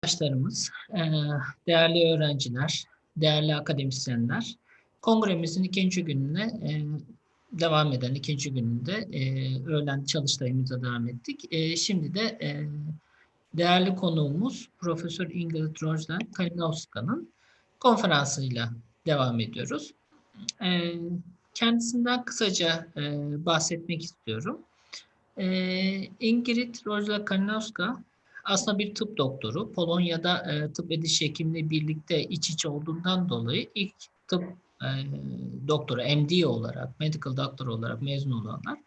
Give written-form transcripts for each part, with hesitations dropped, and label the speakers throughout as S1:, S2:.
S1: Arkadaşlarımız, değerli öğrenciler, değerli akademisyenler, kongremizin ikinci gününe devam eden ikinci gününde öğlen çalıştayımıza devam ettik. Şimdi de değerli konuğumuz Profesör Ingrid Różyło-Kalinowska'nın konferansıyla devam ediyoruz. Kendisinden kısaca bahsetmek istiyorum. Ingrid Różyło-Kalinowska aslında bir tıp doktoru. Polonya'da tıp ve diş hekimliği birlikte iç içe olduğundan dolayı ilk tıp doktoru, MD olarak, medical doctor olarak mezun olanlar.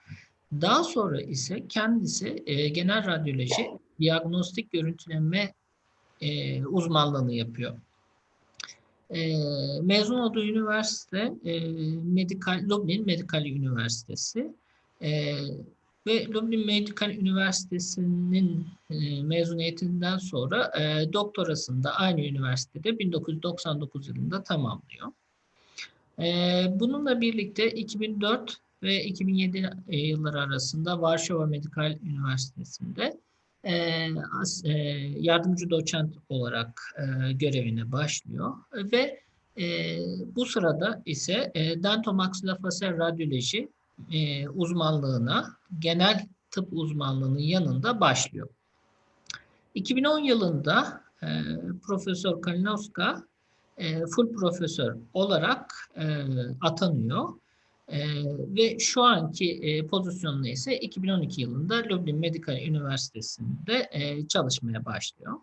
S1: Daha sonra ise kendisi genel radyoloji, diagnostik görüntüleme uzmanlığını yapıyor. Mezun olduğu üniversite Lublin Medikal Üniversitesi. Ve Lublin Medikal Üniversitesi'nin mezuniyetinden sonra doktorasını da aynı üniversitede 1999 yılında tamamlıyor. Bununla birlikte 2004 ve 2007 yılları arasında Varşova Medikal Üniversitesi'nde yardımcı doçent olarak görevine başlıyor ve bu sırada ise Dentomaxillofacial Radiology uzmanlığına, genel tıp uzmanlığının yanında başlıyor. 2010 yılında Profesör Kalinowska full profesör olarak atanıyor ve şu anki pozisyonunda ise 2012 yılında Lublin Medikal Üniversitesi'nde çalışmaya başlıyor.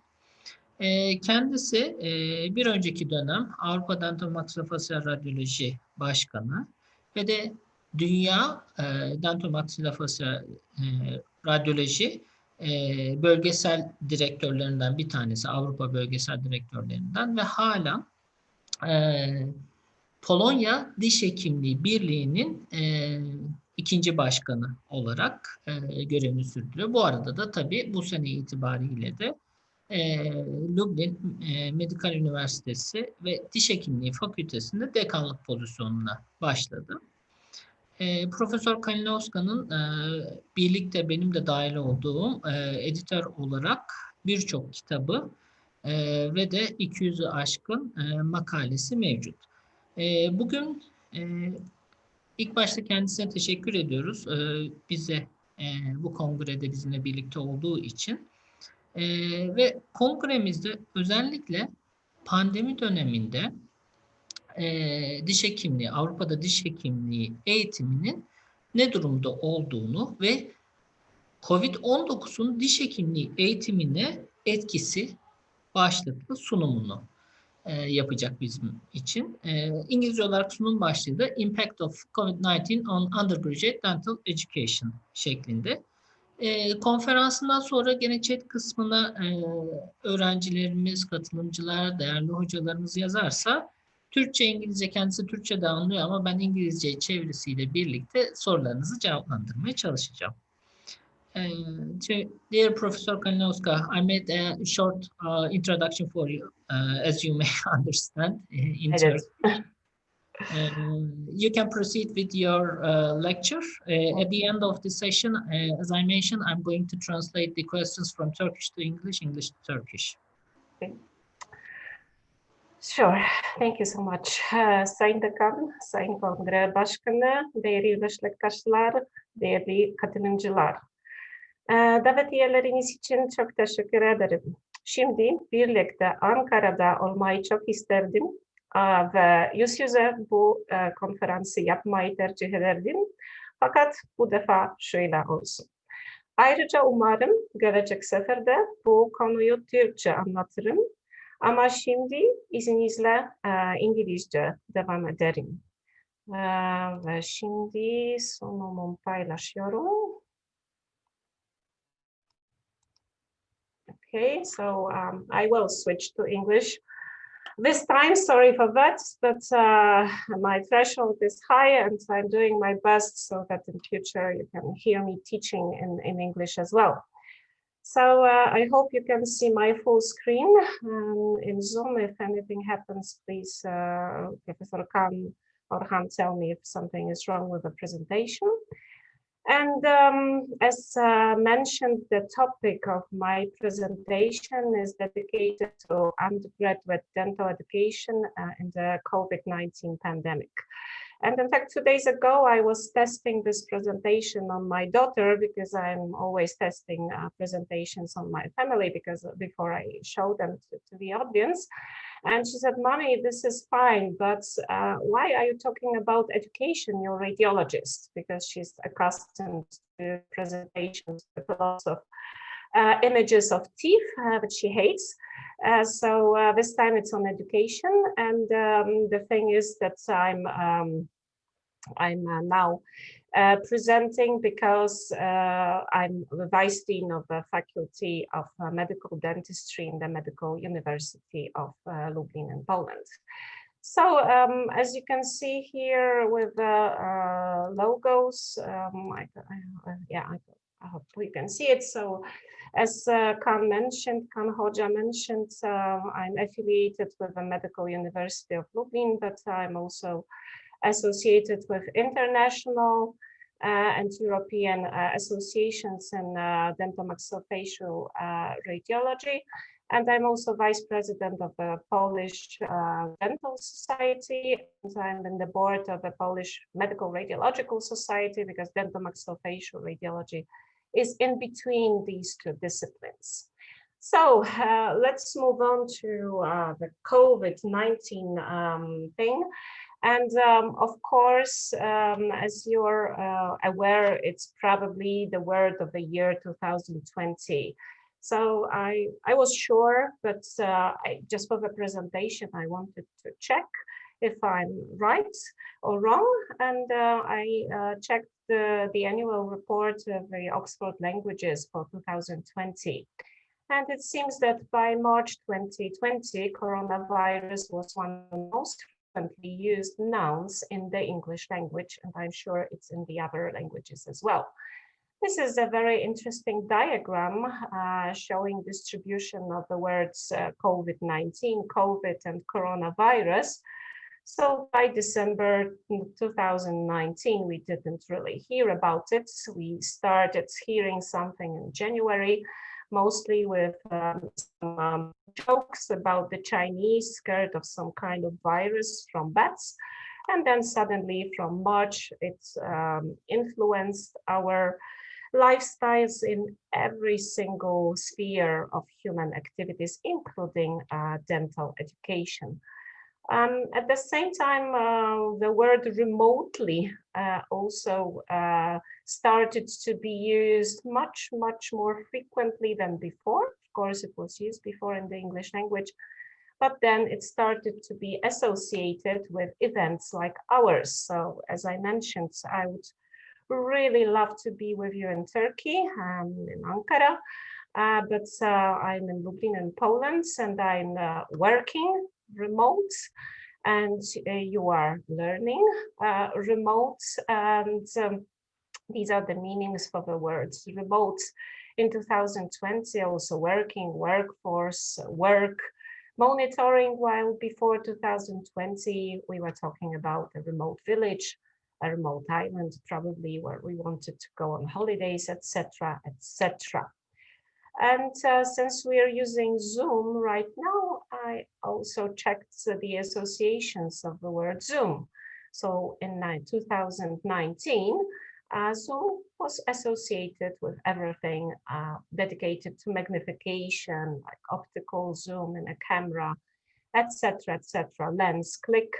S1: Kendisi bir önceki dönem Avrupa Dentomaxillofacial Radiology Başkanı ve de Dünya Dentomaxillofacial Radyoloji bölgesel direktörlerinden bir tanesi, Avrupa bölgesel direktörlerinden ve hala Polonya Diş Hekimliği Birliği'nin ikinci başkanı olarak görevini sürdürüyor. Bu arada da tabii bu sene itibariyle de Lublin Medikal Üniversitesi ve Diş Hekimliği Fakültesi'nde dekanlık pozisyonuna başladı. Profesör Kalinowska'nın birlikte benim de dahil olduğum editör olarak birçok kitabı ve de 200'ü aşkın makalesi mevcut. Bugün ilk başta kendisine teşekkür ediyoruz. Bize bu kongrede bizimle birlikte olduğu için. Ve kongremizde özellikle pandemi döneminde diş hekimliği, Avrupa'da diş hekimliği eğitiminin ne durumda olduğunu ve COVID-19'un diş hekimliği eğitimine etkisi başlıklı sunumunu yapacak bizim için. İngilizce olarak sunum başlığı da Impact of COVID-19 on Undergraduate Dental Education şeklinde. Konferansından sonra gene chat kısmına öğrencilerimiz, katılımcılar, değerli hocalarımız yazarsa Türkçe, İngilizce, kendisi Türkçe de anlıyor ama ben İngilizce çevirisiyle birlikte sorularınızı cevaplandırmaya çalışacağım. Dear Professor Kalinowska, I made a short introduction for you, as you may understand in Turkish. You can proceed with your lecture. At the end of the session, as I mentioned, I'm going to translate the questions from Turkish to English, English to Turkish.
S2: Okay. Sure. Thank you so much. Sayın Dekan, Sayın Kongre Başkanı, değerli meslektaşlar, değerli katılımcılar. Davetiyeleriniz için çok teşekkür ederim. Şimdi birlikte Ankara'da olmayı çok isterdim. Ve yüz yüze bu konferansı yapmayı tercih ederdim. Fakat bu defa şöyle olsun. Ayrıca umarım gelecek seferde bu konuyu Türkçe anlatırım. Ama şimdi izninizle İngilizce devam ederim. Ve şimdi sunumumu paylaşıyorum. Okay, so I will switch to English. This time, sorry for that, but my threshold is high and I'm doing my best so that in future you can hear me teaching in English as well. So I hope you can see my full screen in Zoom. If anything happens, please, Professor Kaan, Orhan, tell me if something is wrong with the presentation. And as mentioned, the topic of my presentation is dedicated to undergraduate dental education in the COVID-19 pandemic. And in fact, 2 days ago, I was testing this presentation on my daughter, because I'm always testing presentations on my family because before I show them to the audience. And she said, "Mommy, this is fine, but why are you talking about education? You're a radiologist," because she's accustomed to presentations with lots of images of teeth, that she hates. So this time it's on education. And the thing is that I'm now presenting because I'm the Vice Dean of the Faculty of Medical Dentistry in the Medical University of Lublin in Poland. So as you can see here with the logos, I hope you can see it. So as Kaan Hoxha mentioned, I'm affiliated with the Medical University of Lublin, but I'm also associated with international and European associations in Dentomaxillofacial radiology. And I'm also vice president of the Polish Dental Society. And I'm in the board of the Polish Medical Radiological Society, because Dentomaxillofacial radiology is in between these two disciplines. So let's move on to the COVID-19 thing. And of course, as you're aware, it's probably the word of the year 2020. So I was sure, but just for the presentation, I wanted to check if I'm right or wrong. And I checked the annual report of the Oxford Languages for 2020. And it seems that by March 2020, coronavirus was one of the most frequently used nouns in the English language, and I'm sure it's in the other languages as well. This is a very interesting diagram showing distribution of the words COVID-19, COVID, and coronavirus. So by December 2019, we didn't really hear about it. We started hearing something in January, mostly with some jokes about the Chinese scared of some kind of virus from bats. And then suddenly from March, it's influenced our lifestyles in every single sphere of human activities, including dental education. At the same time, the word remotely also started to be used much more frequently than before. Of course, it was used before in the English language, but then it started to be associated with events like ours. So as I mentioned, I would really love to be with you in Turkey, in Ankara, but I'm in Lublin in Poland, and I'm working remote, and you are learning remote. And these are the meanings for the words remote. In 2020, also working, workforce, work, monitoring, while before 2020, we were talking about a remote village, a remote island, probably where we wanted to go on holidays, etc., etc. And since we are using Zoom right now, I also checked the associations of the word Zoom. So in 2019, Zoom was associated with everything dedicated to magnification, like optical zoom in a camera, etc., lens click.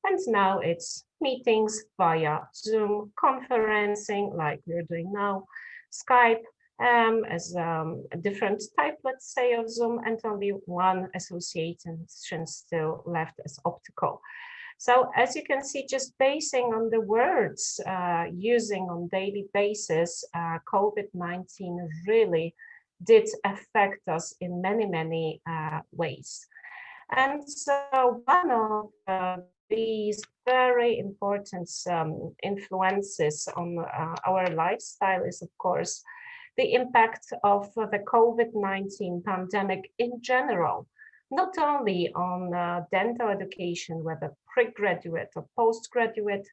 S2: And now it's meetings via Zoom, conferencing like we're doing now, Skype, as a different type, let's say, of Zoom, and only one association still left as optical. So as you can see, just basing on the words using on daily basis, COVID-19 really did affect us in many ways. And so one of these very important influences on our lifestyle is, of course, the impact of the COVID-19 pandemic in general, not only on dental education, whether pre-graduate or postgraduate.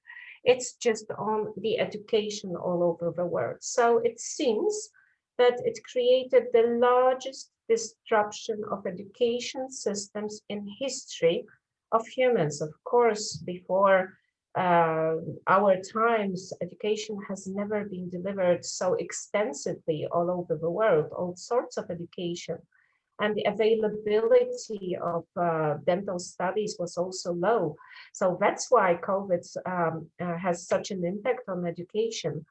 S2: It's just on the education all over the world. So it seems that it created the largest disruption of education systems in history of humans. Of course, before our times, education has never been delivered so extensively all over the world, all sorts of education. And the availability of dental studies was also low. So that's why COVID has such an impact on education.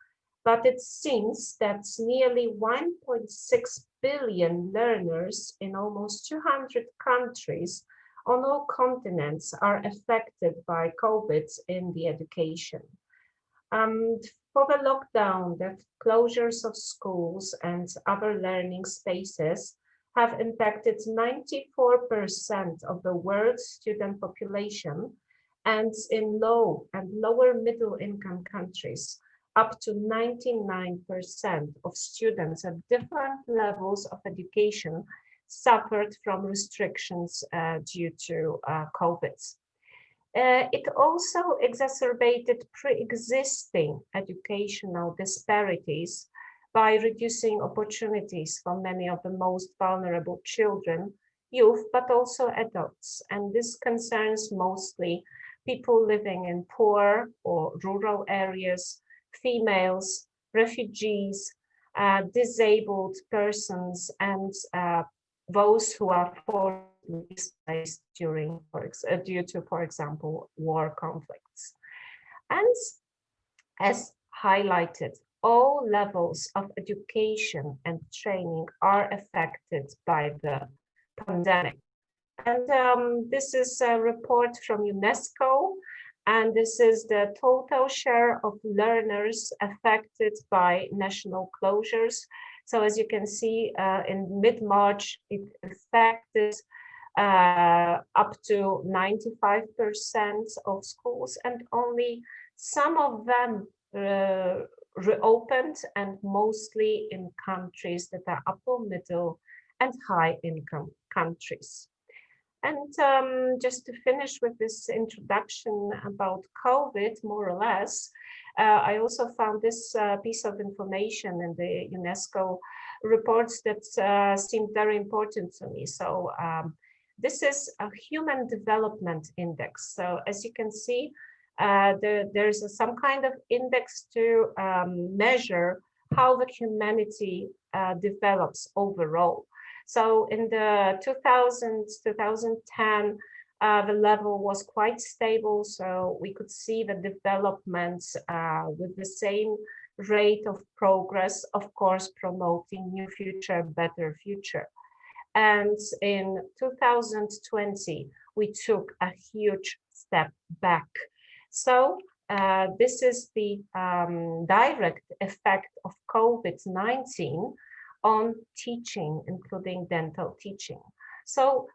S2: But it seems that nearly 1.6 billion learners in almost 200 countries on all continents are affected by COVID in the education. For the lockdown, the closures of schools and other learning spaces have impacted 94% of the world's student population, and in low and lower middle income countries, up to 99% of students at different levels of education suffered from restrictions due to COVID. It also exacerbated pre-existing educational disparities by reducing opportunities for many of the most vulnerable children, youth, but also adults. And this concerns mostly people living in poor or rural areas, females, refugees, disabled persons, and those who are forcibly displaced due to, for example, war conflicts. And as highlighted, all levels of education and training are affected by the pandemic. And this is a report from UNESCO, and this is the total share of learners affected by national closures. So as you can see, in mid-March, it affected up to 95% of schools, and only some of them reopened, and mostly in countries that are upper middle and high income countries. And just to finish with this introduction about COVID, more or less, I also found this piece of information in the UNESCO reports that seemed very important to me. So this is a human development index. So as you can see, there's some kind of index to measure how the humanity develops overall. So in the 2000s, 2010, the level was quite stable. So we could see the developments with the same rate of progress, of course, promoting new future, better future. And in 2020, we took a huge step back. So this is the direct effect of COVID-19 on teaching, including dental teaching. So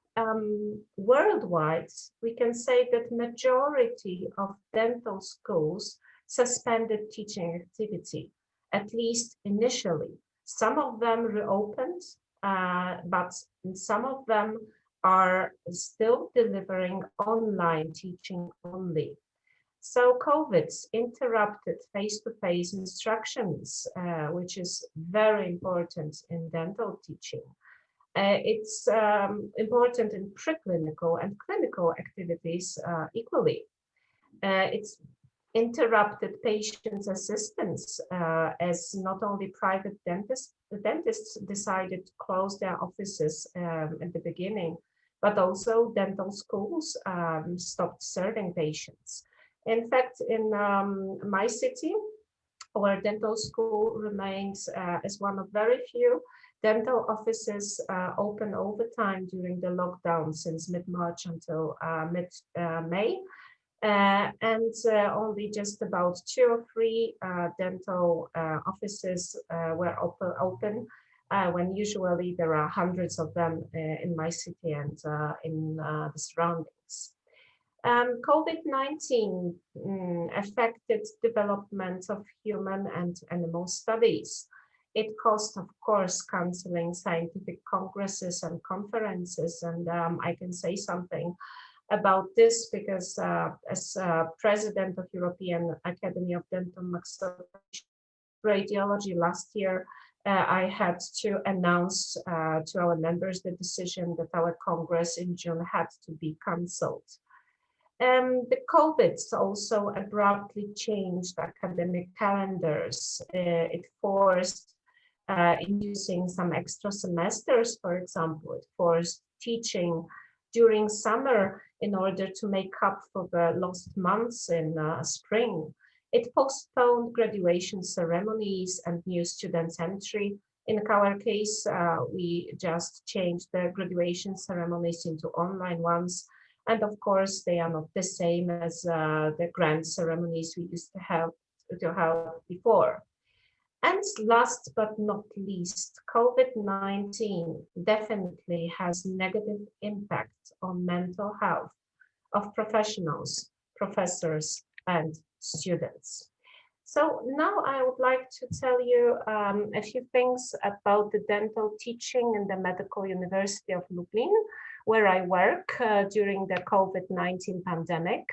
S2: worldwide, we can say that majority of dental schools suspended teaching activity, at least initially. Some of them reopened, but some of them are still delivering online teaching only. So COVID interrupted face-to-face instructions, which is very important in dental teaching. It's important in preclinical and clinical activities equally. It's interrupted patients' assistance as not only private dentists decided to close their offices at the beginning, but also dental schools stopped serving patients. In fact, in my city, our dental school remains as one of very few dental offices open all the time during the lockdown since mid-March until mid-May. And only just about 2 or 3 dental offices were open when usually there are hundreds of them in my city and in the surroundings. COVID-19 affected development of human and animal studies. It caused, of course, canceling scientific congresses and conferences. And I can say something about this because as president of European Academy of Dentomaxillofacial Radiology last year, I had to announce to our members the decision that our Congress in June had to be cancelled. The COVID also abruptly changed academic calendars. It forced inducing some extra semesters, for example. It forced teaching during summer in order to make up for the lost months in spring. It postponed graduation ceremonies and new students' entry. In our case, we just changed the graduation ceremonies into online ones. And of course, they are not the same as the grand ceremonies we used to have before. And last but not least, COVID-19 definitely has negative impact on mental health of professionals, professors, and students. So now I would like to tell you a few things about the dental teaching in the Medical University of Lublin, where I work during the COVID-19 pandemic.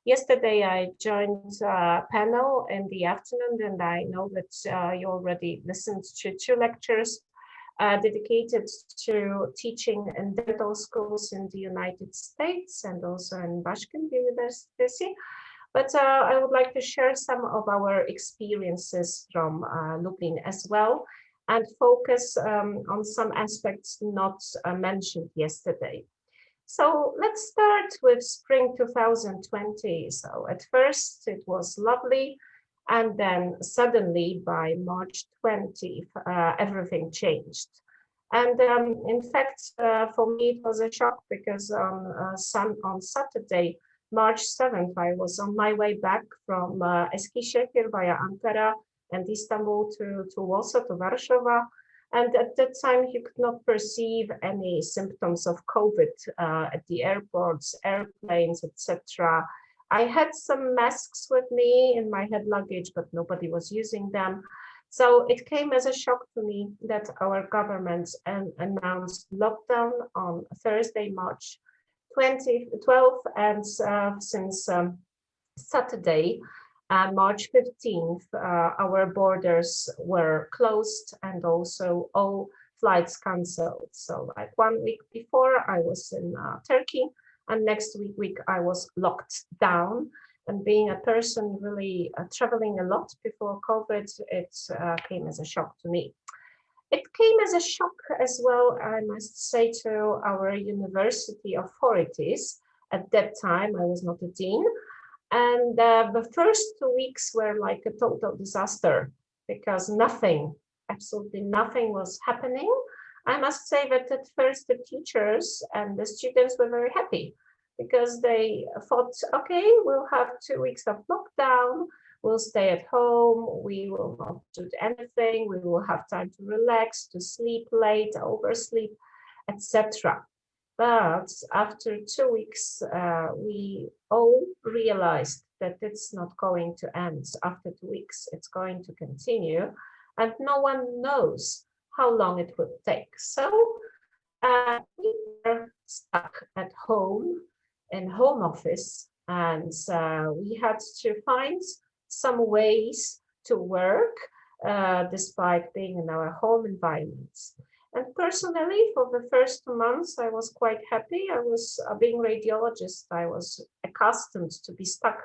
S2: Yesterday, I joined a panel in the afternoon, and I know that you already listened to 2 lectures dedicated to teaching in dental schools in the United States and also in Başkanı University. But I would like to share some of our experiences from Lublin as well and focus on some aspects not mentioned yesterday. So let's start with spring 2020. So at first it was lovely, and then suddenly by March 20th, everything changed. And in fact, for me, it was a shock because on Saturday, March 7th, I was on my way back from Eskişehir via Ankara and Istanbul to Warsaw, to Warsaw. And at that time, you could not perceive any symptoms of COVID at the airports, airplanes, etc. I had some masks with me in my head luggage, but nobody was using them. So it came as a shock to me that our government announced lockdown on Thursday, March 12th, and since Saturday, March 15th, our borders were closed and also all flights cancelled. So like 1 week before, I was in Turkey, and next week I was locked down. And being a person really traveling a lot before COVID, it came as a shock to me. It came as a shock as well, I must say, to our university authorities. At that time, I was not a dean. And the first 2 weeks were like a total disaster because nothing, absolutely nothing was happening. I must say that at first the teachers and the students were very happy because they thought, okay, we'll have 2 weeks of lockdown, we'll stay at home, we will not do anything, we will have time to relax, to sleep late, oversleep, etc. But after 2 weeks, we all realized that it's not going to end after 2 weeks. It's going to continue, and no one knows how long it would take. So we were stuck at home, in home office, and we had to find some ways to work despite being in our home environments. And personally, for the first 2 months, I was quite happy. I was being radiologist. I was accustomed to be stuck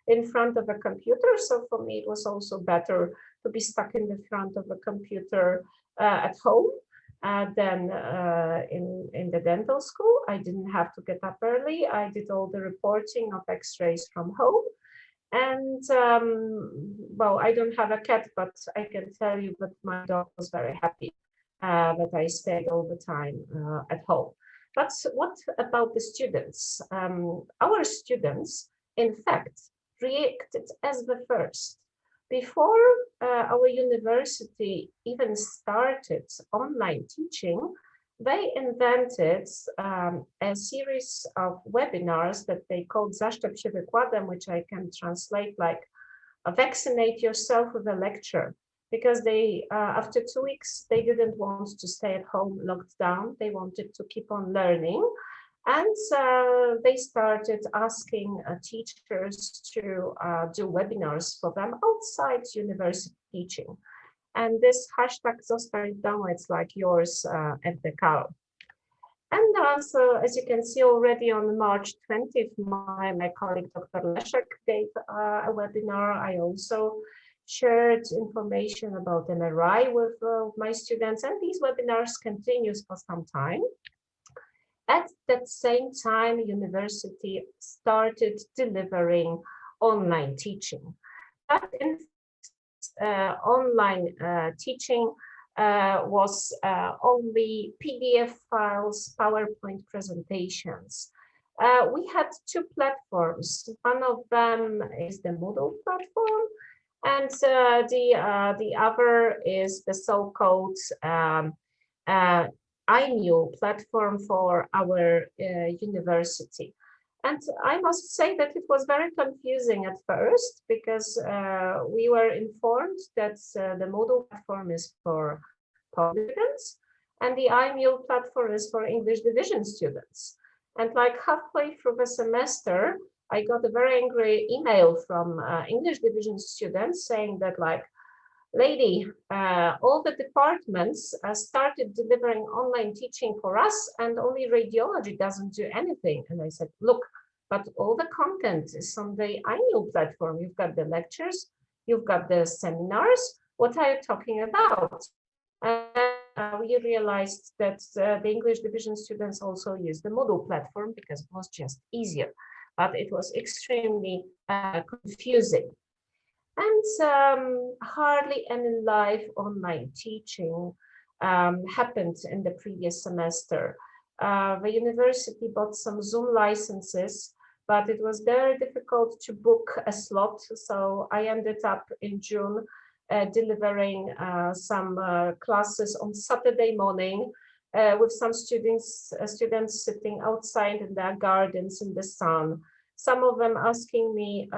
S2: in front of a computer. So for me, it was also better to be stuck in the front of a computer at home than in the dental school. I didn't have to get up early. I did all the reporting of X-rays from home. And well, I don't have a cat, but I can tell you that my dog was very happy that I stayed all the time at home. But what about the students? Our students, in fact, reacted as the first. Before our university even started online teaching, they invented a series of webinars that they called Zaszczep się wykładem, which I can translate like vaccinate yourself with a lecture. Because they, after 2 weeks, they didn't want to stay at home locked down. They wanted to keep on learning. And they started asking teachers to do webinars for them outside university teaching. And this hashtag zostań w domu, it's like yours at the Kaan. And also, as you can see already on March 20th, my colleague Dr. Leszek gave a webinar. I also shared information about MRI with my students, and these webinars continues for some time. At that same time, university started delivering online teaching. But in online teaching was only PDF files, PowerPoint presentations. We had two platforms. One of them is the Moodle platform, and the other is the so-called iNew platform for our university. And I must say that it was very confusing at first, because we were informed that the Moodle platform is for Polish students and the iNew platform is for English division students. And like halfway through the semester, I got a very angry email from English division students saying that, like, lady, all the departments started delivering online teaching for us, and only radiology doesn't do anything. And I said, look, but all the content is on the iNew platform. You've got the lectures, you've got the seminars. What are you talking about? And we realized that the English division students also use the Moodle platform because it was just easier, but it was extremely confusing. And hardly any live online teaching happened in the previous semester. The university bought some Zoom licenses, but it was very difficult to book a slot. So I ended up in June delivering some classes on Saturday morning with some students sitting outside in their gardens in the sun. Some of them asking me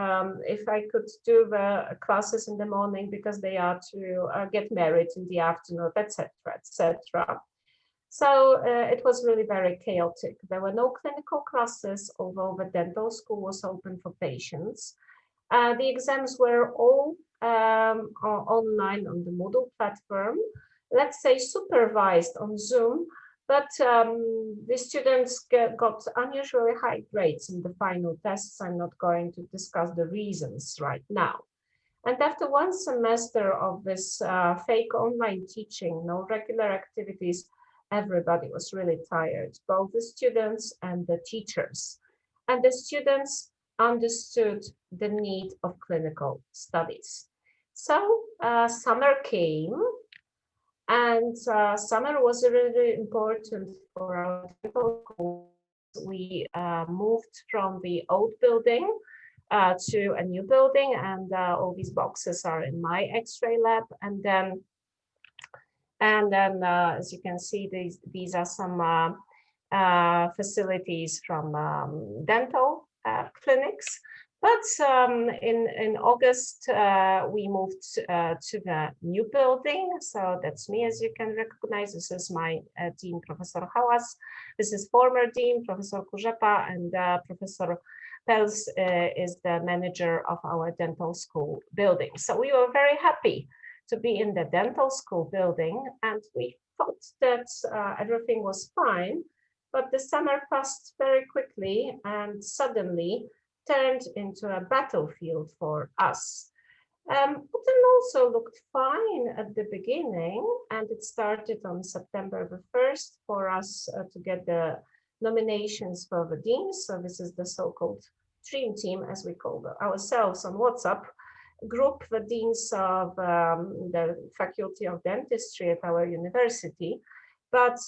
S2: if I could do the classes in the morning because they are to get married in the afternoon, etc., etc. So it was really very chaotic. There were no clinical classes, although the dental school was open for patients. The exams were all online on the Moodle platform, let's say supervised on Zoom. But the students got unusually high grades in the final tests. I'm not going to discuss the reasons right now. And after one semester of this fake online teaching, no regular activities, everybody was really tired, both the students and the teachers. And the students understood the need of clinical studies. So summer came. And summer was really important for our dental school. We moved from the old building to a new building, and all these boxes are in my X-ray lab. And then, as you can see, these are some facilities from dental clinics. But in August, we moved to the new building. So that's me, as you can recognize. This is my dean, Professor Hałas. This is former dean, Professor Kurzepa, and Professor Pels is the manager of our dental school building. So we were very happy to be in the dental school building, and we thought that everything was fine. But the summer passed very quickly, and suddenly turned into a battlefield for us. Putin also looked fine at the beginning, and it started on September the 1st for us to get the nominations for the deans. So this is the so-called dream team, as we call ourselves on WhatsApp group, the deans of the Faculty of Dentistry at our university. But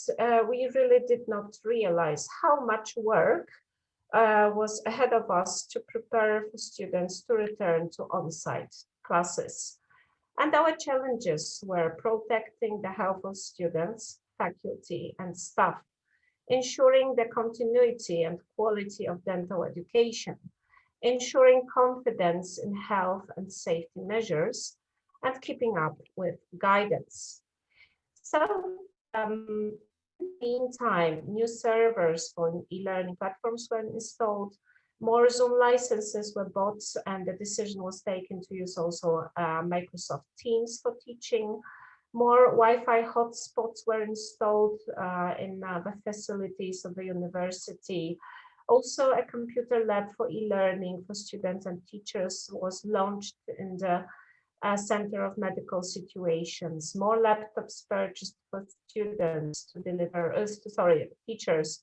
S2: we really did not realize how much work was ahead of us to prepare for students to return to on-site classes. And our challenges were protecting the health of students, faculty, and staff, ensuring the continuity and quality of dental education, ensuring confidence in health and safety measures, and keeping up with guidance. So meantime, new servers for e-learning platforms were installed, more Zoom licenses were bought, and the decision was taken to use also Microsoft Teams for teaching. More Wi-Fi hotspots were installed in the facilities of the university. Also, a computer lab for e-learning for students and teachers was launched in the Center of Medical Situations. More laptops purchased for students to deliver, teachers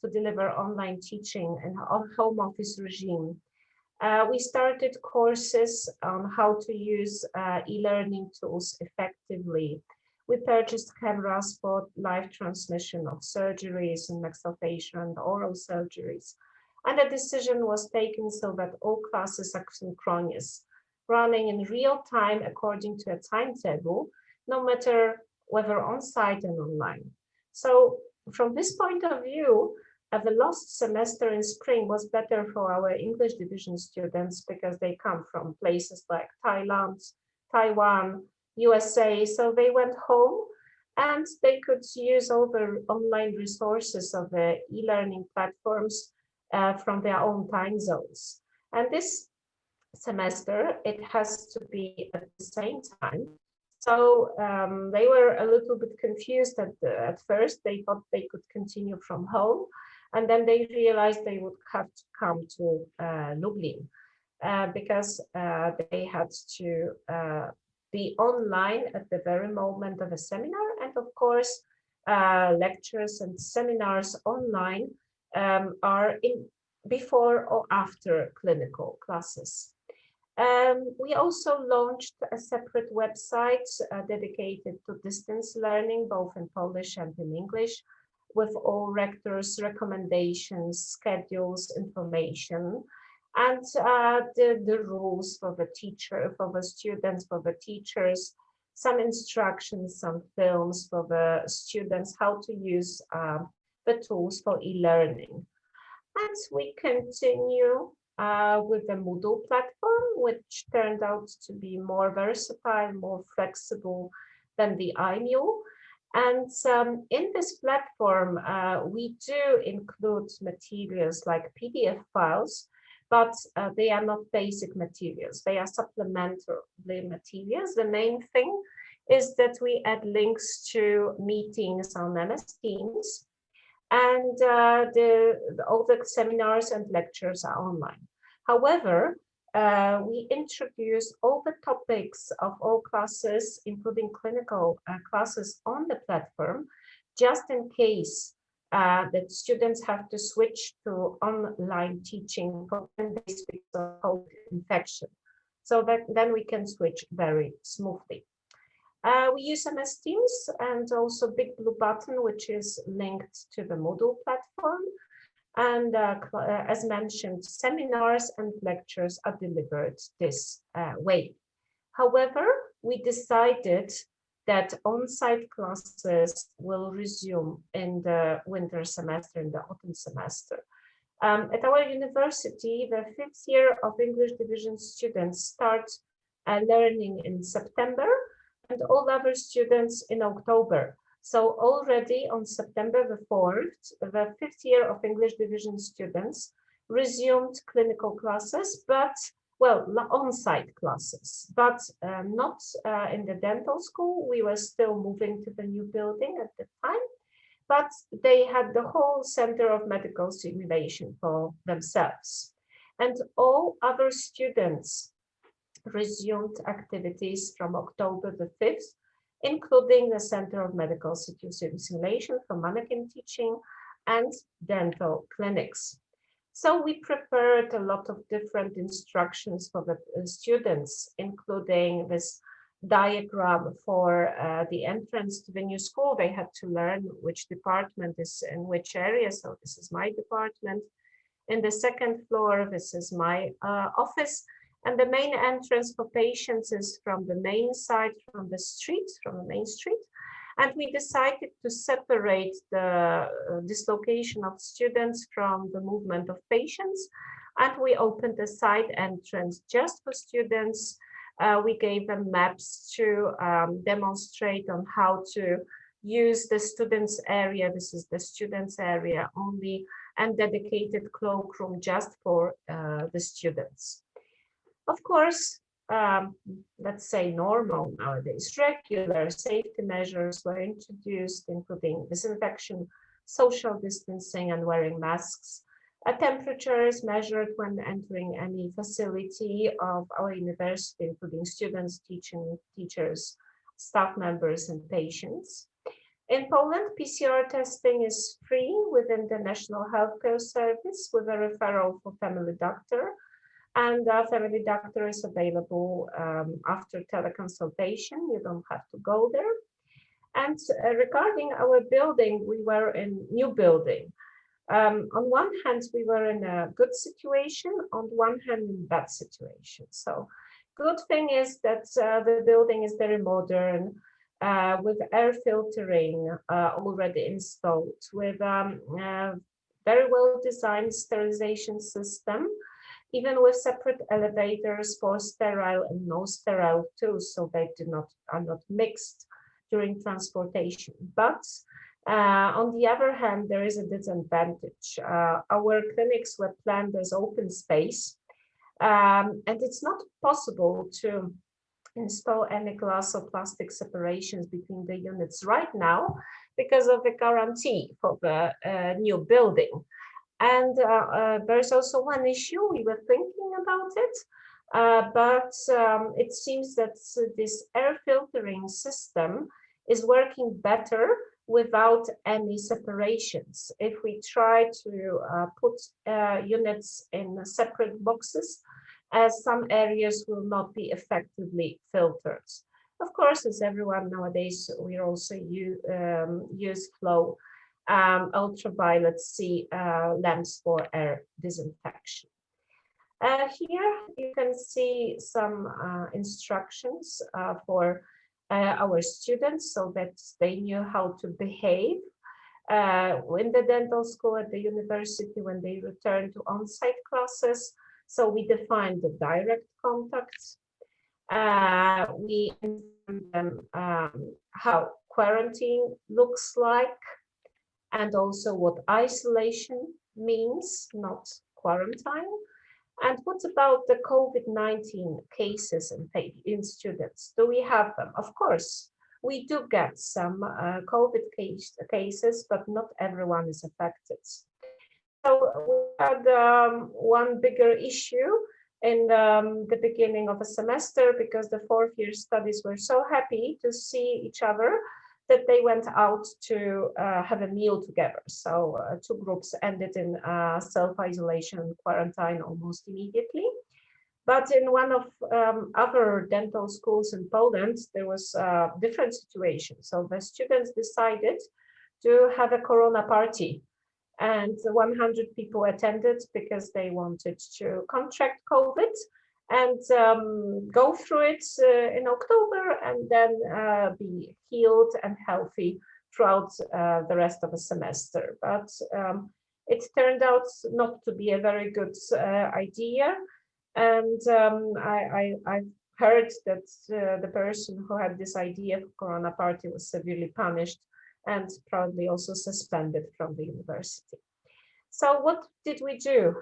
S2: to deliver online teaching and home office regime. We started courses on how to use e-learning tools effectively. We purchased cameras for live transmission of surgeries and maxillofacial and oral surgeries. And a decision was taken so that all classes are synchronous, running in real time according to a timetable, no matter whether on-site and online. So from this point of view, the last semester in spring was better for our English division students because they come from places like Thailand, Taiwan, USA. So they went home and they could use all the online resources of the e-learning platforms from their own time zones. And this semester, it has to be at the same time. So they were a little bit confused at first. They thought they could continue from home. And then they realized they would have to come to Lublin because they had to be online at the very moment of a seminar. And of course, lectures and seminars online are in before or after clinical classes. We also launched a separate website dedicated to distance learning, both in Polish and in English, with all rectors' recommendations, schedules, information, and the rules for the teacher, for the students, for the teachers, some instructions, some films for the students, how to use the tools for e-learning. And we continue with the Moodle platform, which turned out to be more versatile, more flexible than the iMule. And in this platform, we do include materials like PDF files, but they are not basic materials. They are supplementary materials. The main thing is that we add links to meetings on MS Teams, and all the seminars and lectures are online. However, we introduce all the topics of all classes, including clinical classes on the platform, just in case that students have to switch to online teaching for 10 days because of COVID infection. So that then we can switch very smoothly. We use MS Teams and also Big Blue Button, which is linked to the Moodle platform. And as mentioned, seminars and lectures are delivered this way. However, we decided that on-site classes will resume in the winter semester, in the autumn semester. At our university, the 5th year of English division students start learning in September, and all other students in October. So already on September the 4th, the 5th year of English division students resumed clinical classes, but, well, on-site classes, but not in the dental school. We were still moving to the new building at the time, but they had the whole Center of Medical Simulation for themselves. And all other students resumed activities from October the 5th, including the Center of Medical Simulation for mannequin teaching and dental clinics. So we prepared a lot of different instructions for the students, including this diagram for the entrance to the new school. They had to learn which department is in which area. So this is my department. In the second floor, this is my office. And the main entrance for patients is from the main side, from the main street. And we decided to separate the dislocation of students from the movement of patients. And we opened a side entrance just for students. We gave them maps to demonstrate on how to use the students area. This is the students area only, and dedicated cloakroom just for the students. Of course, let's say normal nowadays, regular safety measures were introduced, including disinfection, social distancing, and wearing masks. A temperature is measured when entering any facility of our university, including students, teachers, staff members, and patients. In Poland, PCR testing is free within the National Healthcare Service with a referral for family doctor. And a family doctor is available after teleconsultation. You don't have to go there. And regarding our building, we were in new building. On one hand, we were in a good situation, on one hand, in bad situation. So good thing is that the building is very modern, with air filtering already installed, with very well-designed sterilization system, even with separate elevators for sterile and non-sterile too, so they are not mixed during transportation. But on the other hand, there is a disadvantage. Our clinics were planned as open space, and it's not possible to install any glass or plastic separations between the units right now because of the guarantee for the new building. And there's also one issue, we were thinking about it, but it seems that this air filtering system is working better without any separations. If we try to put units in separate boxes, as some areas will not be effectively filtered. Of course, as everyone nowadays, we also use flow ultraviolet C lamps for air disinfection. Here you can see some instructions for our students so that they knew how to behave in the dental school at the university when they return to on-site classes. So we defined the direct contacts. We informed them how quarantine looks like, and also what isolation means, not quarantine. And what about the COVID-19 cases in students? Do we have them? Of course, we do get some COVID cases, but not everyone is affected. So we had one bigger issue in the beginning of a semester, because the fourth year studies were so happy to see each other that they went out to have a meal together. So two groups ended in self-isolation and quarantine almost immediately. But in one of other dental schools in Poland, there was a different situation. So the students decided to have a Corona party, and 100 people attended because they wanted to contract COVID and go through it in October, and then be healed and healthy throughout the rest of the semester. But it turned out not to be a very good idea. And I heard that the person who had this idea for Corona party was severely punished and probably also suspended from the university. So what did we do?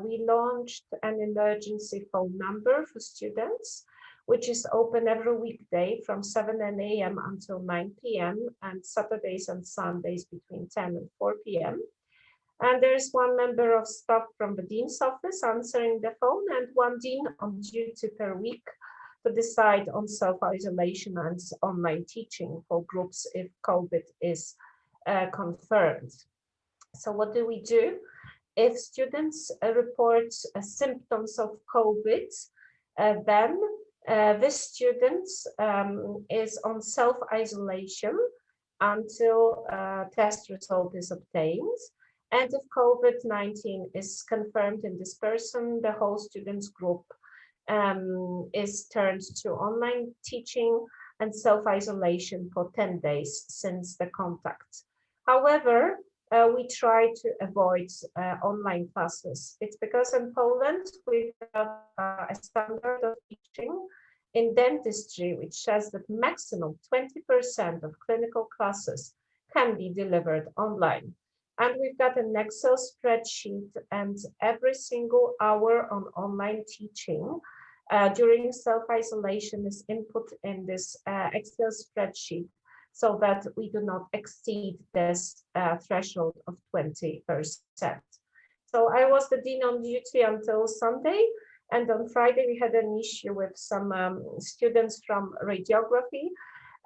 S2: We launched an emergency phone number for students, which is open every weekday from 7 a.m. until 9 p.m. and Saturdays and Sundays between 10 and 4 p.m. And there's one member of staff from the dean's office answering the phone and one dean on duty per week to decide on self-isolation and online teaching for groups if COVID is confirmed. So what do we do? If students report symptoms of COVID, then this student is on self-isolation until test result is obtained. And if COVID-19 is confirmed in this person, the whole students group is turned to online teaching and self-isolation for 10 days since the contact. However, we try to avoid online classes. It's because in Poland we have a standard of teaching in dentistry, which says that maximum 20% of clinical classes can be delivered online. And we've got an Excel spreadsheet, and every single hour on online teaching during self-isolation is input in this Excel spreadsheet so that we do not exceed this threshold of 20%. So I was the dean on duty until Sunday, and on Friday we had an issue with some students from radiography.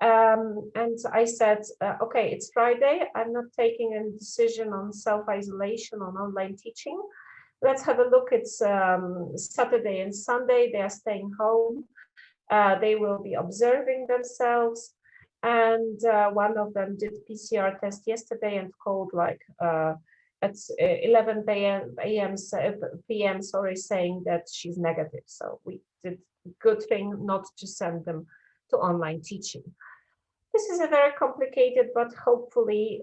S2: And I said, okay, it's Friday. I'm not taking any decision on self-isolation, on online teaching. Let's have a look. It's Saturday and Sunday. They are staying home. They will be observing themselves. And one of them did PCR test yesterday and called like at 11 p.m. saying that she's negative. So we did a good thing not to send them to online teaching. This is a very complicated but hopefully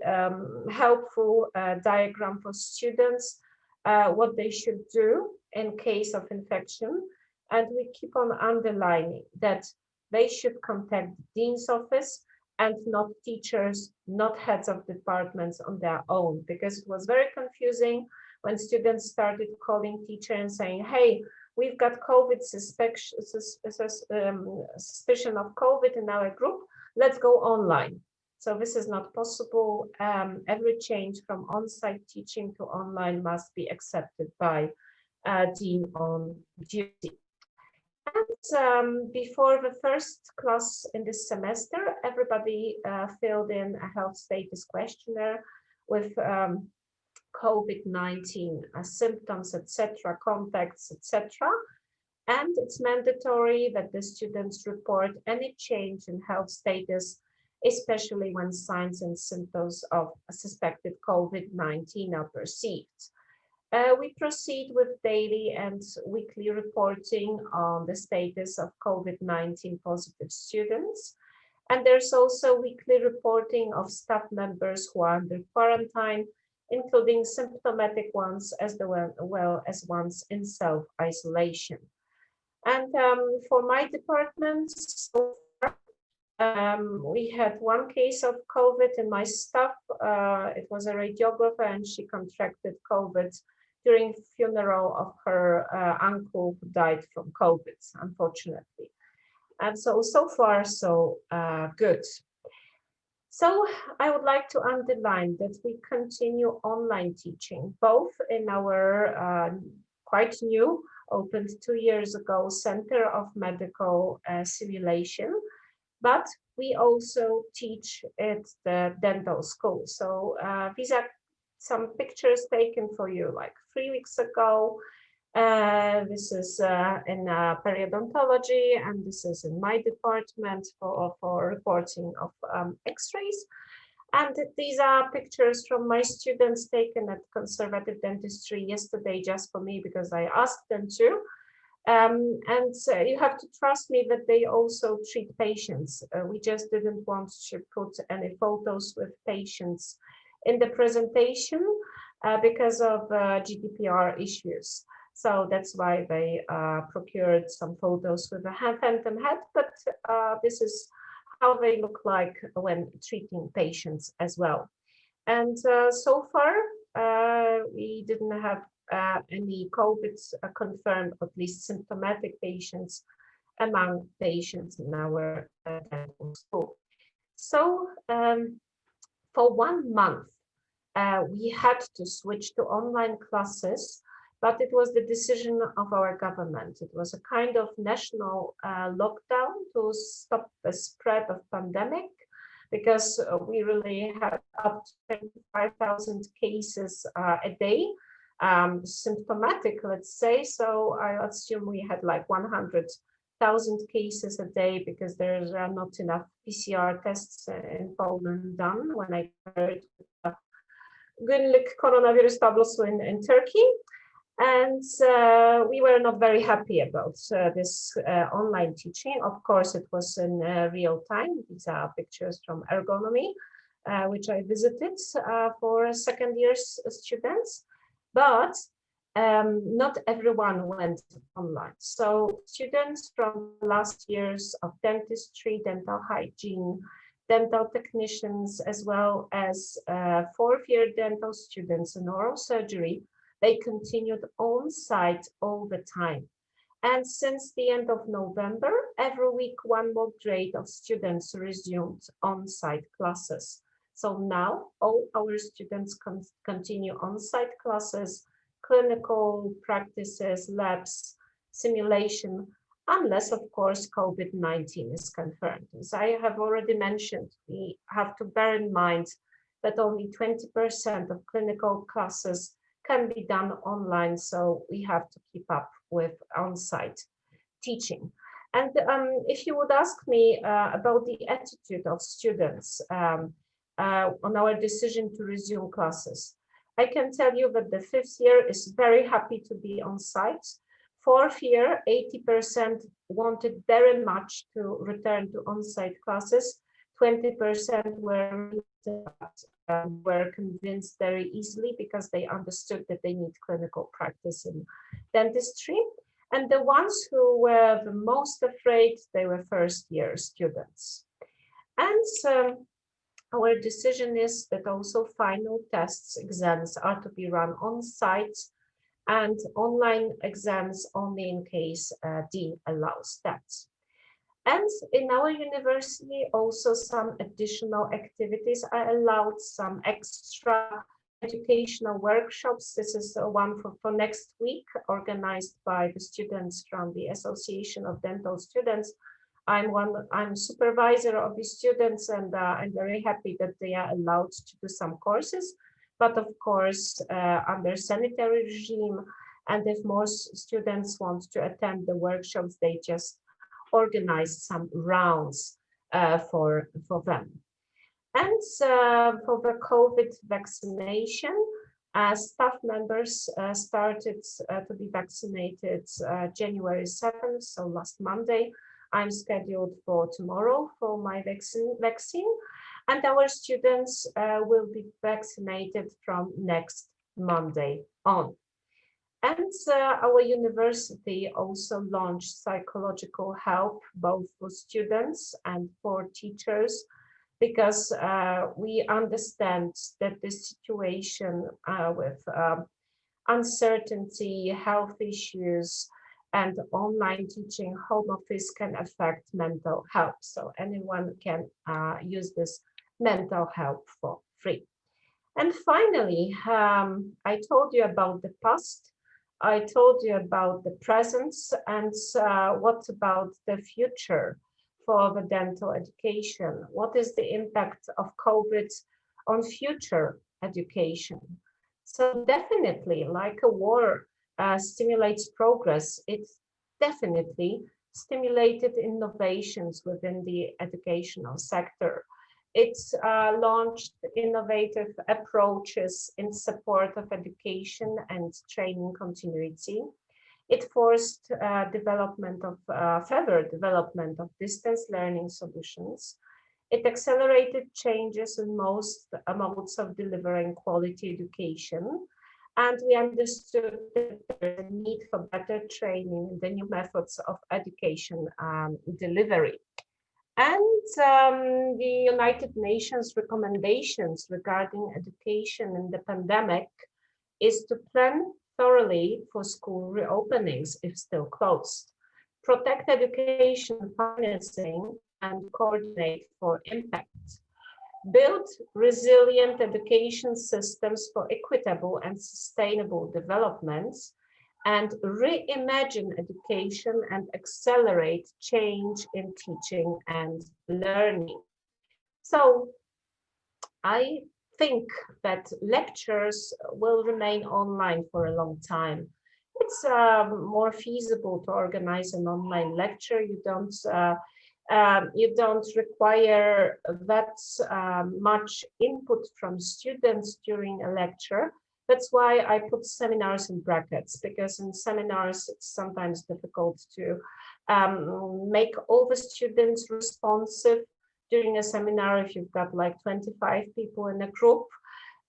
S2: helpful diagram for students, what they should do in case of infection. And we keep on underlining that they should contact the dean's office and not teachers, not heads of departments on their own, because it was very confusing when students started calling teacher and saying, hey, we've got COVID suspicion of COVID in our group, let's go online. So this is not possible. Every change from on-site teaching to online must be accepted by dean on duty. And before the first class in this semester, everybody filled in a health status questionnaire with COVID-19 symptoms, etc., contacts, etc. And it's mandatory that the students report any change in health status, especially when signs and symptoms of suspected COVID-19 are perceived. We proceed with daily and weekly reporting on the status of COVID-19 positive students. And there's also weekly reporting of staff members who are under quarantine, including symptomatic ones as well as ones in self-isolation. And for my department, so far, we had one case of COVID in my staff. It was a radiographer, and she contracted COVID during funeral of her uncle who died from COVID, unfortunately. And so far, so good. So I would like to underline that we continue online teaching, both in our quite new, opened 2 years ago, Center of Medical Simulation, but we also teach at the dental school. So these are some pictures taken for you like 3 weeks ago. This is in periodontology, and this is in my department for reporting of x-rays. And these are pictures from my students taken at conservative dentistry yesterday just for me because I asked them to. And you have to trust me that they also treat patients. We just didn't want to put any photos with patients in the presentation because of GDPR issues. So that's why they procured some photos with a phantom head, but this is how they look like when treating patients as well. And so far, we didn't have any COVID confirmed, at least symptomatic patients among patients in our dental school. So for 1 month, we had to switch to online classes, but it was the decision of our government. It was a kind of national lockdown to stop the spread of pandemic, because we really had up to 25,000 cases a day, symptomatic, let's say. So I assume we had like 100,000 cases a day because there's not enough PCR tests in Poland done when I heard Günlük coronavirus tablosu in Turkey. And we were not very happy about this online teaching. Of course, it was in real time. These are pictures from ergonomy, which I visited for second year students. But not everyone went online. So students from last years of dentistry, dental hygiene, dental technicians, as well as fourth-year dental students in oral surgery, they continued on-site all the time. And since the end of November, every week, one moderate of students resumed on-site classes. So now all our students continue on-site classes, clinical practices, labs, simulation, unless, of course, COVID-19 is confirmed. As I have already mentioned, we have to bear in mind that only 20% of clinical classes can be done online, so we have to keep up with on-site teaching. And if you would ask me about the attitude of students on our decision to resume classes, I can tell you that the fifth year is very happy to be on site. Fourth year, 80% wanted very much to return to on-site classes. 20% were convinced very easily because they understood that they need clinical practice in dentistry. And the ones who were the most afraid, they were first-year students. And our decision is that also final tests, exams are to be run on site, and online exams only in case Dean allows that. And in our university, also some additional activities are allowed, some extra educational workshops. This is one for next week, organized by the students from the Association of Dental Students. I'm supervisor of the students, and I'm very happy that they are allowed to do some courses, but of course under sanitary regime. And if more students want to attend the workshops, they just organize some rounds for them. And for the COVID vaccination, staff members started to be vaccinated January 7th, so last Monday. I'm scheduled for tomorrow for my vaccine, and our students will be vaccinated from next Monday on. And our university also launched psychological help, both for students and for teachers, because we understand that the situation with uncertainty, health issues, and online teaching, home office can affect mental health. So anyone can use this mental help for free. And finally, I told you about the past. I told you about the present, and what about the future for the dental education? What is the impact of COVID on future education? So definitely, like a war stimulates progress, it definitely stimulated innovations within the educational sector. It's launched innovative approaches in support of education and training continuity. It forced further development of distance learning solutions. It accelerated changes in most modes of delivering quality education. And we understood that there is a need for better training in the new methods of education delivery. And the United Nations recommendations regarding education in the pandemic is to plan thoroughly for school reopenings if still closed, protect education financing, and coordinate for impact. Build resilient education systems for equitable and sustainable developments, and reimagine education and accelerate change in teaching and learning. So I think that lectures will remain online for a long time. It's more feasible to organize an online lecture. You don't require that much input from students during a lecture. That's why I put seminars in brackets, because in seminars it's sometimes difficult to make all the students responsive during a seminar if you've got like 25 people in a group.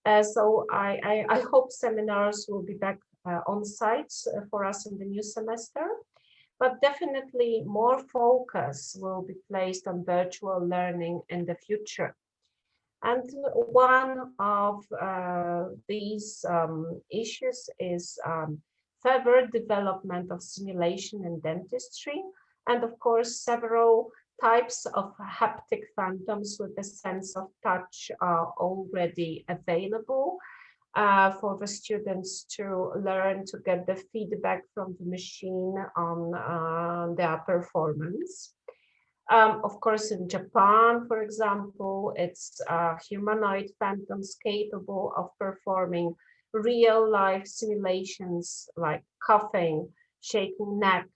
S2: So I hope seminars will be back on sites for us in the new semester. But definitely more focus will be placed on virtual learning in the future. And one of these issues is further development of simulation in dentistry, and of course several types of haptic phantoms with a sense of touch are already available for the students to learn to get the feedback from the machine on their performance. Of course, in Japan, for example, it's humanoid phantoms capable of performing real-life simulations like coughing, shaking neck,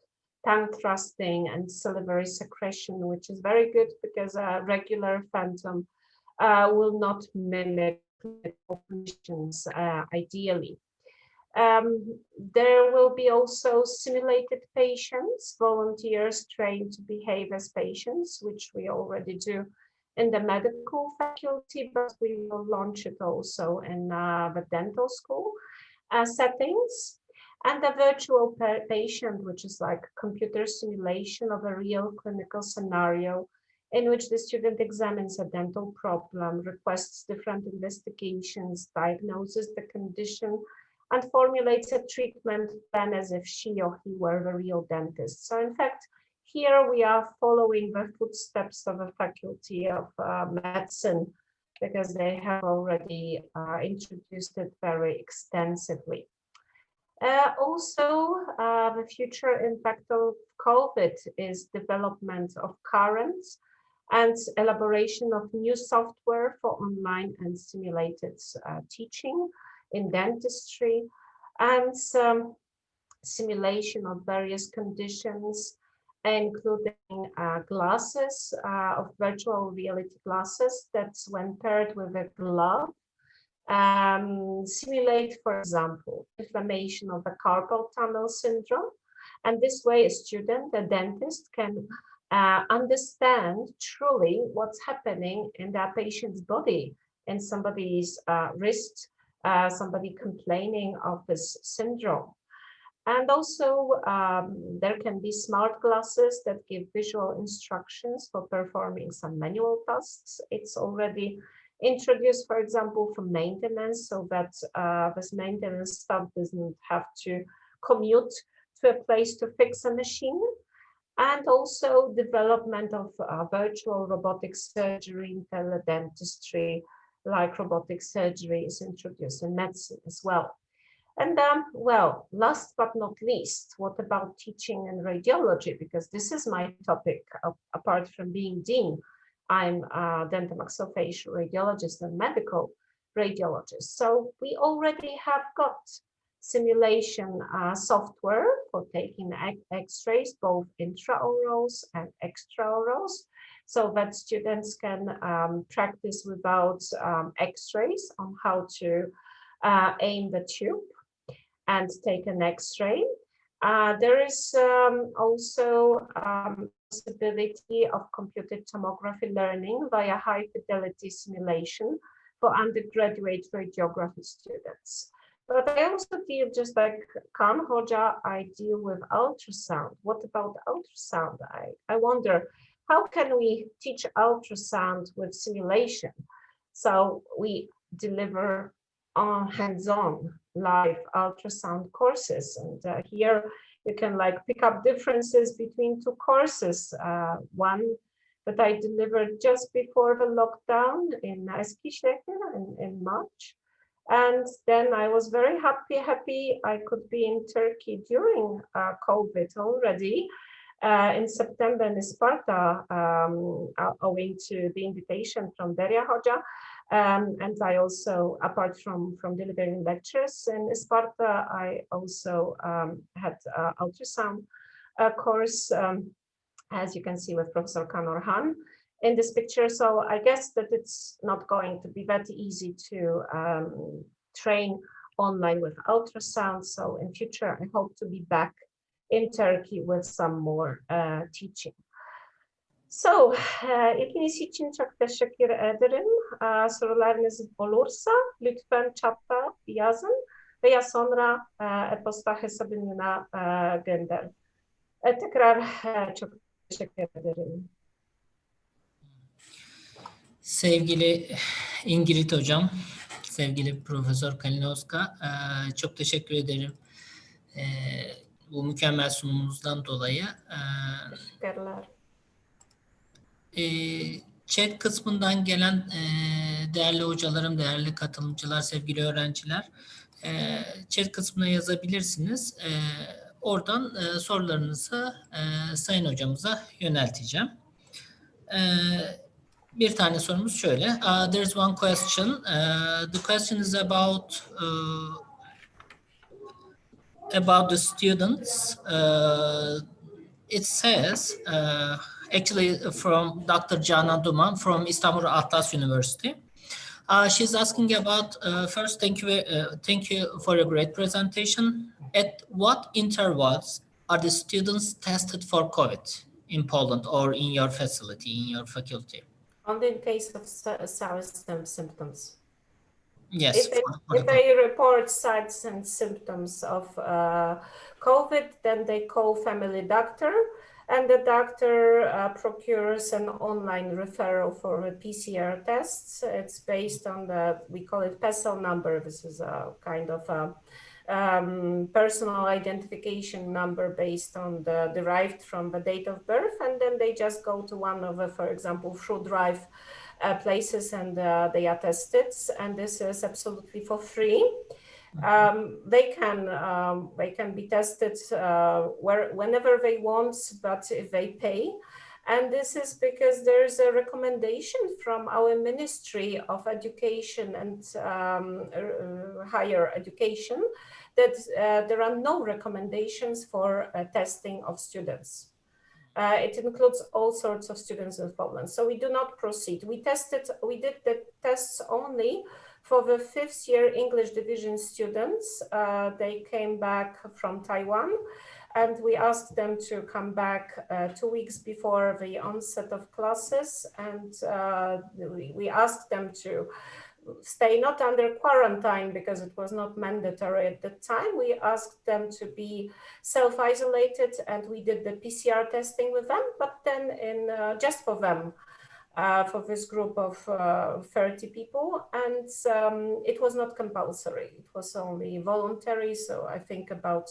S2: tongue thrusting, and salivary secretion, which is very good because a regular phantom will not mimic clinical conditions ideally. There will be also simulated patients, volunteers trained to behave as patients, which we already do in the medical faculty, but we will launch it also in the dental school settings. And the virtual patient, which is like computer simulation of a real clinical scenario in which the student examines a dental problem, requests different investigations, diagnoses the condition, and formulates a treatment plan as if she or he were the real dentist. So in fact, here we are following the footsteps of the Faculty of Medicine because they have already introduced it very extensively. Also, the future impact of COVID is development of current and elaboration of new software for online and simulated teaching in dentistry, and simulation of various conditions, including glasses of virtual reality glasses that's when paired with a glove. Simulate, for example, inflammation of the carpal tunnel syndrome. And this way a student, a dentist, can understand truly what's happening in that patient's body, in somebody's wrist, somebody complaining of this syndrome. And also there can be smart glasses that give visual instructions for performing some manual tasks. It's already introduced, for example, for maintenance, so that this maintenance staff doesn't have to commute to a place to fix a machine. And also development of virtual robotic surgery in teledentistry, like robotic surgery is introduced in medicine as well. And well, last but not least, what about teaching in radiology? Because this is my topic, apart from being dean. I'm a dentomaxillofacial radiologist and medical radiologist. So we already have got simulation software for taking x-rays, both intraorals and extraorals, so that students can practice without x-rays on how to aim the tube and take an x-ray. There is also possibility of computed tomography learning via high fidelity simulation for undergraduate radiography students. But I also deal, just like Kaan Hoca, I deal with ultrasound. What about ultrasound? I wonder, how can we teach ultrasound with simulation? So we deliver hands-on live ultrasound courses. And here you can like pick up differences between two courses. One that I delivered just before the lockdown in Eskişehir in March. And then I was very happy I could be in Turkey during COVID already in September in Sparta, owing to the invitation from Derya Hoca. And I also, apart from delivering lectures in Sparta, I also had ultrasound course, as you can see with Professor Kaan Orhan in this picture. So I guess that it's not going to be that easy to train online with ultrasound. So in future, I hope to be back in Turkey with some more teaching. So, ilginiz için çok teşekkür ederim. Sorularınız olursa lütfen chatta yazın veya sonra e-posta hesabına gönder. Tekrar çok teşekkür ederim.
S1: Sevgili Ingrid Hocam, sevgili Profesör Kalinowska, çok teşekkür ederim bu mükemmel sunumunuzdan dolayı.
S2: Teşekkürler.
S1: Chat kısmından gelen değerli hocalarım, değerli katılımcılar, sevgili öğrenciler, chat kısmına yazabilirsiniz. Oradan sorularınızı Sayın Hocamıza yönelteceğim. Bir tane sorumuz şöyle. There's one question. The question is about the students. It says actually from Dr. Canan Duman from Istanbul Atlas University. She's asking about first. Thank you for a great presentation. At what intervals are the students tested for COVID in Poland or in your facility, in your faculty?
S2: Only in case of symptoms.
S1: Yes.
S2: If they report signs and symptoms of COVID, then they call family doctor, and the doctor procures an online referral for the PCR tests. It's based on we call it PESEL number. This is a kind of personal identification number based on derived from the date of birth, and then they just go to one of the, for example, fruit drive places, and they are tested, and this is absolutely for free. They can be tested whenever they want, but if they pay. And this is because there is a recommendation from our Ministry of Education and Higher Education that there are no recommendations for testing of students. It includes all sorts of students in Poland, so we do not proceed. We did the tests only for the 5th year English division students. They came back from Taiwan, and we asked them to come back 2 weeks before the onset of classes, and we asked them to stay not under quarantine because it was not mandatory at the time. We asked them to be self-isolated, and we did the PCR testing with them, but then just for them, for this group of 30 people, and it was not compulsory. It was only voluntary, so I think about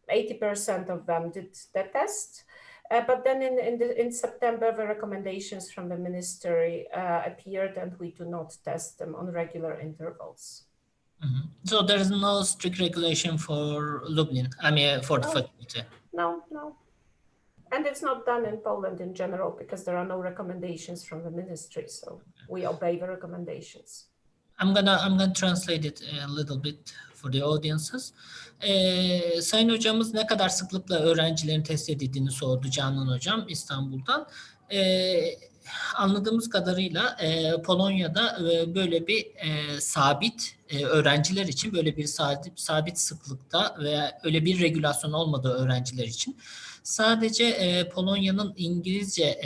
S2: 80% of them did the test. But then in September, the recommendations from the ministry appeared, and we do not test them on regular intervals.
S1: Mm-hmm. So there is no strict regulation for Lublin, for the faculty?
S2: No. And it's not done in Poland in general because there are no recommendations from the ministry, so we obey the recommendations.
S1: I'm gonna translate it a little bit for the audiences. Sayın hocamız ne kadar sıklıkla öğrencilerin test edildiğini sordu Canan hocam İstanbul'dan. Anladığımız kadarıyla Polonya'da böyle bir sabit öğrenciler için böyle bir sabit sıklıkta veya öyle bir regülasyon olmadığı öğrenciler için sadece Polonya'nın İngilizce,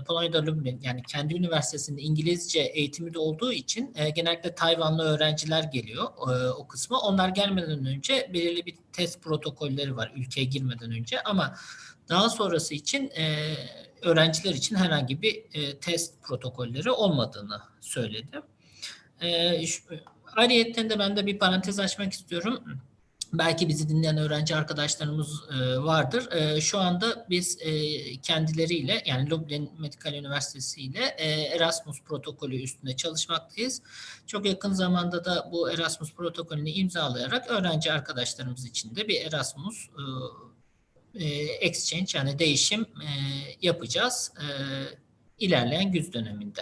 S1: Polonya'da Lublin yani kendi üniversitesinde İngilizce eğitimi de olduğu için genellikle Tayvanlı öğrenciler geliyor o kısma. Onlar gelmeden önce belirli bir test protokolleri var ülkeye girmeden önce, ama daha sonrası için öğrenciler için herhangi bir test protokolleri olmadığını söyledi. Ayrıyeten de ben de bir parantez açmak istiyorum. Belki bizi dinleyen öğrenci arkadaşlarımız vardır. Şu anda biz kendileriyle yani Lublin Medikal Üniversitesi ile Erasmus protokolü üstünde çalışmaktayız. Çok yakın zamanda da bu Erasmus protokolünü imzalayarak öğrenci arkadaşlarımız için de bir Erasmus exchange yani değişim yapacağız ilerleyen güz döneminde.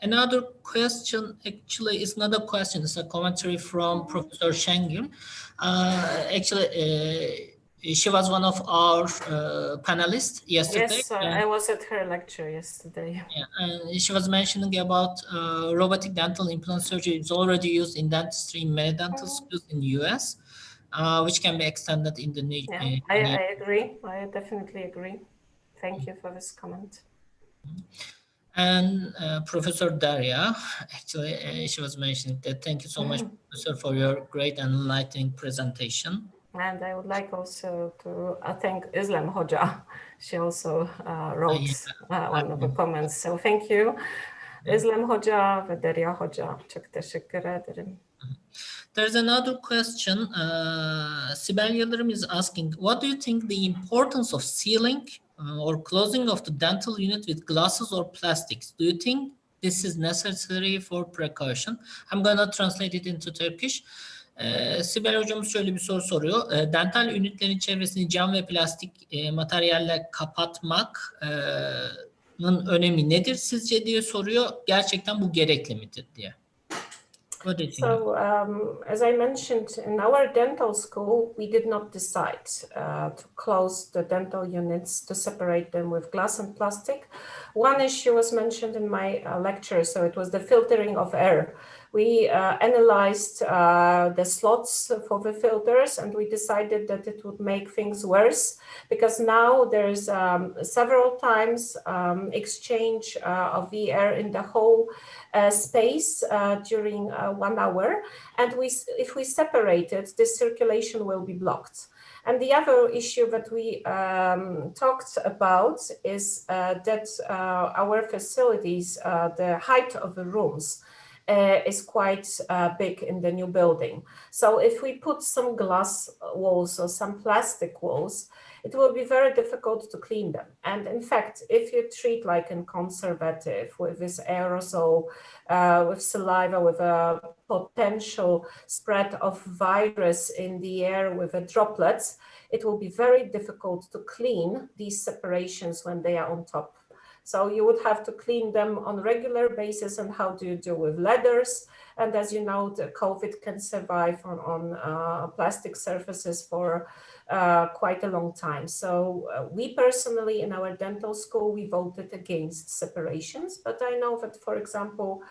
S1: Another question actually is not a question, it's a commentary from Professor Şengül. She was one of our panelists yesterday.
S2: Yes, I was at her lecture yesterday.
S1: Yeah, and she was mentioning about robotic dental implant surgery is already used in dentistry in many dental schools in the US, which can be extended in the new.
S2: Yeah, I agree. I definitely agree. Thank you for this comment.
S1: And Professor Daria, actually, she was mentioning that. Thank you so much, Professor, for your great and enlightening presentation.
S2: And I would like also to thank Islam Hoca. She also wrote one of the comments. So thank you, Islam Hoca ve Derya Hoca. Çok teşekkür ederim.
S1: There's another question. Sibel Yıldırım is asking, what do you think the importance of sealing or closing of the dental unit with glasses or plastics? Do you think this is necessary for precaution? I'm gonna translate it into Turkish. Sibel hocamız şöyle bir soru soruyor. Dental ünitlerin çevresini cam ve plastik materyalle kapatmanın önemi nedir sizce diye soruyor. Gerçekten bu gerekli midir diye.
S2: So, as I mentioned, in our dental school, we did not decide to close the dental units, to separate them with glass and plastic. One issue was mentioned in my lecture, so it was the filtering of air. We analyzed the slots for the filters, and we decided that it would make things worse because now there's several times exchange of the air in the whole space during 1 hour, and if we separate it, this circulation will be blocked. And the other issue that we talked about is that our facilities, the height of the rooms is quite big in the new building. So if we put some glass walls or some plastic walls, it will be very difficult to clean them. And in fact, if you treat like in conservative with this aerosol, with saliva, with a potential spread of virus in the air with the droplets, it will be very difficult to clean these separations when they are on top. So you would have to clean them on a regular basis. And how do you do with leathers? And as you know, the COVID can survive on plastic surfaces for quite a long time. So we personally, in our dental school, we voted against separations. But I know that, for example,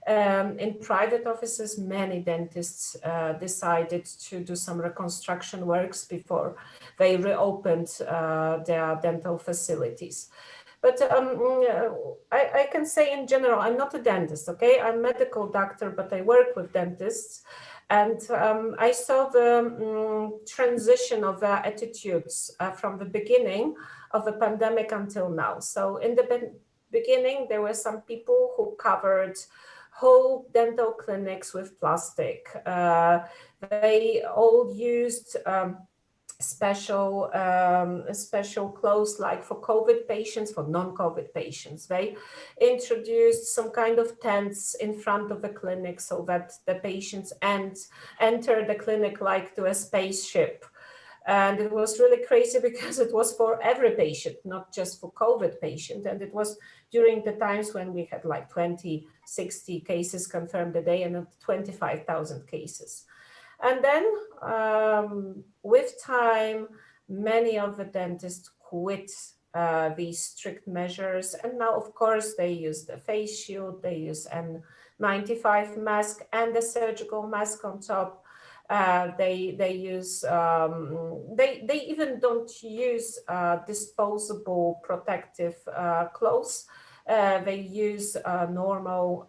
S2: in private offices, many dentists decided to do some reconstruction works before they reopened their dental facilities. But I can say in general, I'm not a dentist, okay? I'm a medical doctor, but I work with dentists. And I saw the transition of their attitudes from the beginning of the pandemic until now. So in the beginning, there were some people who covered whole dental clinics with plastic. They all used special clothes like for COVID patients, for non-COVID patients. They introduced some kind of tents in front of the clinic so that the patients enter the clinic like to a spaceship. And it was really crazy because it was for every patient, not just for COVID patient. And it was during the times when we had like 20, 60 cases confirmed a day and 25,000 cases. And then with time, many of the dentists quit these strict measures. And now, of course, they use the face shield, they use N95 mask and the surgical mask on top. They even don't use disposable protective clothes. They use normal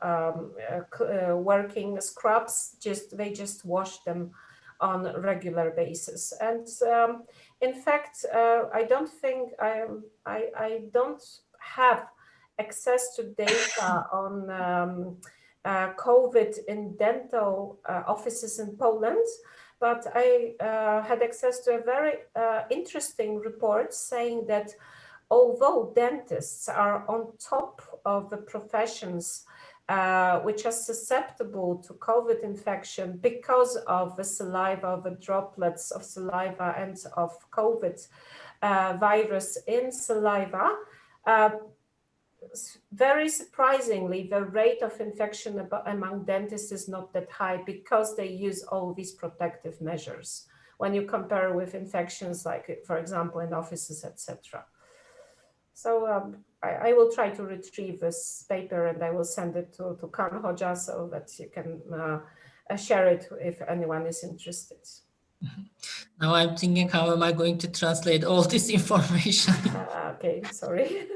S2: working scrubs. They just wash them on a regular basis. And in fact, I don't think I don't have access to data on COVID in dental offices in Poland, but I had access to a very interesting report saying that although dentists are on top of the professions which are susceptible to COVID infection because of the saliva, the droplets of saliva and of COVID virus in saliva, very surprisingly, the rate of infection among dentists is not that high because they use all these protective measures when you compare with infections like, for example, in offices, etc. So I will try to retrieve this paper and I will send it to Kaan Hoca so that you can share it if anyone is interested.
S1: Now I'm thinking, how am I going to translate all this information?
S2: Okay, sorry.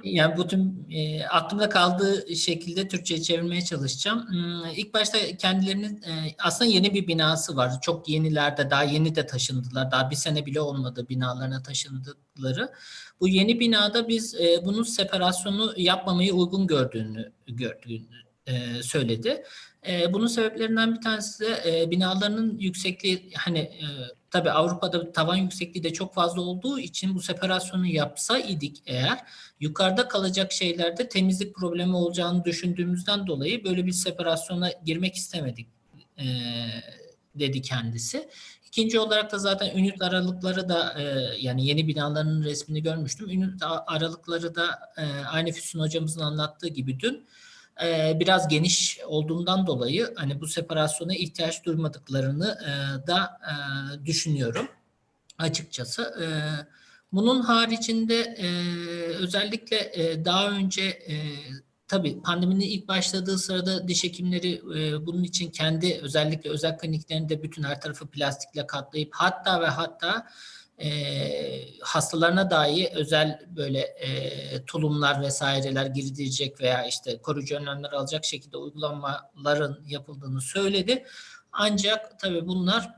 S1: Yani bütün aklımda kaldığı şekilde Türkçe'ye çevirmeye çalışacağım. İlk başta kendilerinin aslında yeni bir binası var. Çok yenilerde, daha yeni de taşındılar. Daha bir sene bile olmadı binalarına taşındıkları. Bu yeni binada biz bunun separasyonu yapmamayı uygun gördüğünü söyledi. Bunun sebeplerinden bir tanesi de binalarının yüksekliği, hani tabii Avrupa'da tavan yüksekliği de çok fazla olduğu için bu separasyonu yapsaydık eğer, yukarıda kalacak şeylerde temizlik problemi olacağını düşündüğümüzden dolayı böyle bir separasyona girmek istemedik dedi kendisi. İkinci olarak da zaten ünit aralıkları da yani yeni binaların resmini görmüştüm. Ünit aralıkları da aynı Füsun hocamızın anlattığı gibi dün biraz geniş olduğundan dolayı hani bu separasyona ihtiyaç duymadıklarını da düşünüyorum açıkçası. Bunun haricinde özellikle daha önce tabii pandeminin ilk başladığı sırada diş hekimleri bunun için kendi özellikle özel kliniklerinde bütün her tarafı plastikle katlayıp hatta hastalarına dahi özel böyle tulumlar vesaireler girdirecek veya işte koruyucu önlemler alacak şekilde uygulamaların yapıldığını söyledi. Ancak tabii bunlar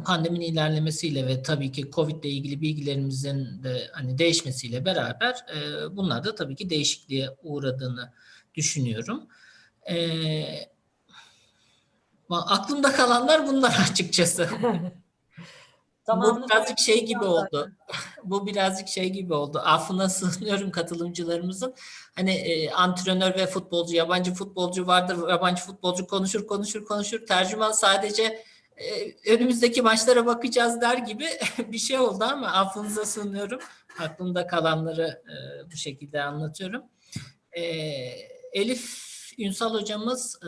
S1: pandeminin ilerlemesiyle ve tabii ki Covid ile ilgili bilgilerimizin de hani değişmesiyle beraber bunlar da tabii ki değişikliğe uğradığını düşünüyorum. Aklımda kalanlar bunlar açıkçası. Bu birazcık şey gibi oldu. Bu birazcık şey gibi oldu. Affına sığınıyorum katılımcılarımızın. Hani antrenör ve futbolcu, yabancı futbolcu vardır. Yabancı futbolcu konuşur. Tercüman sadece önümüzdeki maçlara bakacağız der gibi bir şey oldu ama affınıza sığınıyorum. Aklımda kalanları bu şekilde anlatıyorum. Elif Ünsal hocamız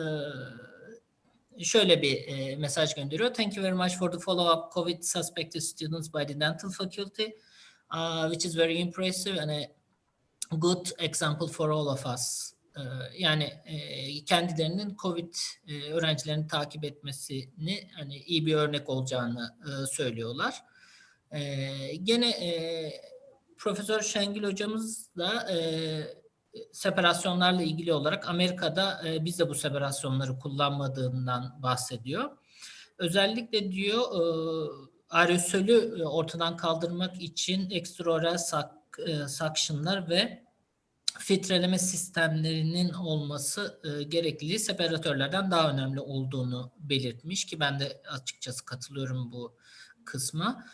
S1: şöyle bir mesaj gönderiyor. Thank you very much for the follow-up COVID suspected students by the dental faculty, which is very impressive and a good example for all of us. Yani kendilerinin COVID öğrencilerini takip etmesini hani iyi bir örnek olacağını söylüyorlar. Gene Profesör Şengül hocamız da separasyonlarla ilgili olarak Amerika'da biz de bu separasyonları kullanmadığından bahsediyor. Özellikle diyor aerosölü ortadan kaldırmak için ekstraoral suctionlar ve filtreleme sistemlerinin olması gerekliliği separatörlerden daha önemli olduğunu belirtmiş ki ben de açıkçası katılıyorum bu kısma.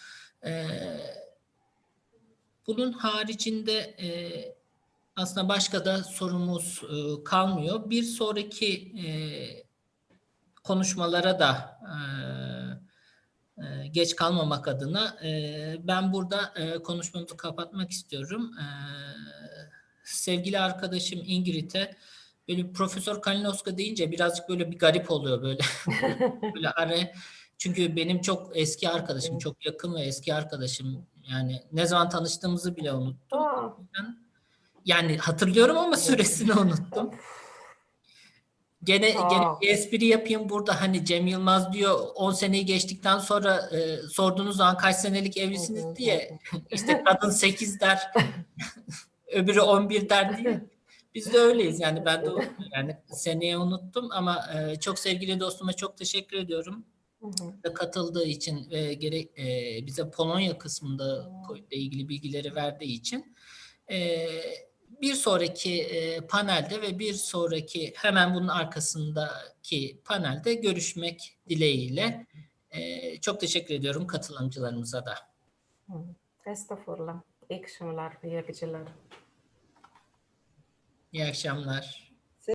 S1: Bunun haricinde aslında başka da sorumuz kalmıyor. Bir sonraki konuşmalara da geç kalmamak adına ben burada konuşmamızı kapatmak istiyorum. Sevgili arkadaşım Ingrid'e böyle Profesör Kalinowska deyince birazcık böyle bir garip oluyor böyle. Böyle çünkü benim çok eski arkadaşım, çok yakın ve eski arkadaşım. Yani ne zaman tanıştığımızı bile unuttum. Yani hatırlıyorum ama süresini unuttum. Gene bir espri yapayım burada, hani Cem Yılmaz diyor 10 seneyi geçtikten sonra sorduğunuz zaman kaç senelik evlisiniz diye işte kadın 8 der öbürü 11 der diye. Biz de öyleyiz yani, ben de yani seneye unuttum ama çok sevgili dostuma çok teşekkür ediyorum. Katıldığı için ve bize Polonya kısmında ile ilgili bilgileri verdiği için. Bir sonraki panelde ve bir sonraki hemen bunun arkasındaki panelde görüşmek dileğiyle. Çok teşekkür ediyorum katılımcılarımıza da.
S2: Estağfurullah. İyi akşamlar, iyi geceler.
S1: İyi akşamlar.